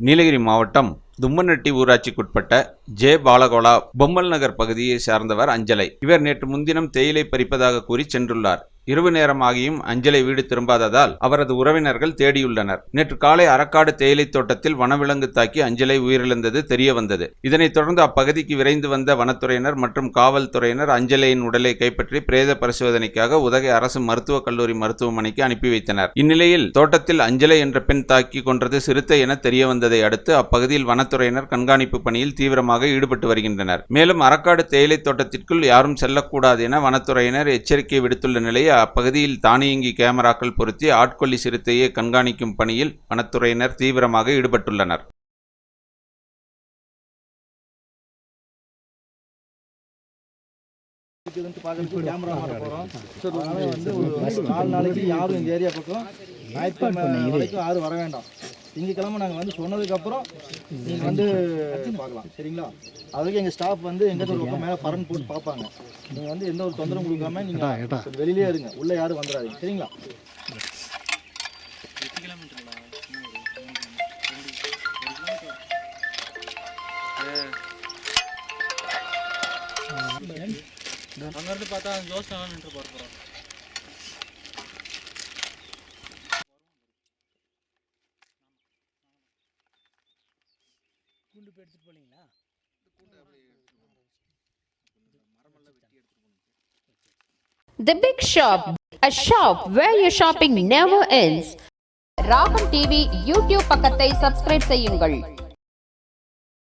நீலகிரி மாவட்டம் தும்மநட்டி ஊராட்சிக்குட்பட்ட ஜே பாலகோலா பொம்மல் நகர் பகுதியை சார்ந்தவர் அஞ்சலை. இவர் நேற்று முன்தினம் தேயிலை பறிப்பதாக கூறி சென்றுள்ளார். இரவு நேரமாகியும் அஞ்சலை வீடு திரும்பாததால் அவரது உறவினர்கள் தேடியுள்ளனர். நேற்று காலை அரக்காடு தேயிலை தோட்டத்தில் வனவிலங்கு தாக்கி அஞ்சலை உயிரிழந்தது தெரிய வந்தது. இதனைத் தொடர்ந்து அப்பகுதிக்கு விரைந்து வந்த வனத்துறையினர் மற்றும் காவல்துறையினர் அஞ்சலையின் உடலை கைப்பற்றி பிரேத பரிசோதனைக்காக உதகை அரசு மருத்துவக் கல்லூரி மருத்துவமனைக்கு அனுப்பி வைத்தனர். இந்நிலையில் தோட்டத்தில் அஞ்சலை என்ற பெண் தாக்கி கொன்றது சிறுத்தை என தெரிய வந்ததை அடுத்து அப்பகுதியில் வனத்துறையினர் கண்காணிப்பு பணியில் தீவிரமாக ஈடுபட்டு வருகின்றனர். மேலும் அரக்காடு தேயிலை தோட்டத்திற்குள் யாரும் செல்லக்கூடாது என வனத்துறையினர் எச்சரிக்கை விடுத்துள்ள நிலையில் அப்பகுதியில் தானியங்கி கேமராக்கள் பொருத்தி ஆட்கொல்லி சிறுத்தையை கண்காணிக்கும் பணியில் வனத்துறையினர் தீவிரமாக ஈடுபட்டுள்ளனர். திங்கக்கிழமை நாங்கள் சொன்னதுக்கப்புறம் நீங்கள் பார்க்கலாம். சரிங்களா? அதுக்கு எங்கள் ஸ்டாஃப் எங்கேயாச்சும் ஒரு பக்கம் மேலே பரன் போட்டு பார்ப்பாங்க. நீங்கள் எந்த ஒரு தொந்தரவும் கொடுக்காம நீங்கள் வெளியிலே இருங்க. உள்ளே யாரும் வந்துடாதீங்க. சரிங்களா? அங்கேருந்து பார்த்தா ஜோஸ் நின்று பார்க்குறோம். The Big Shop, a shop where your shopping never ends. ராகம் டிவி யூடியூப் பக்கத்தை சப்ஸ்கிரைப் செய்யுங்கள்.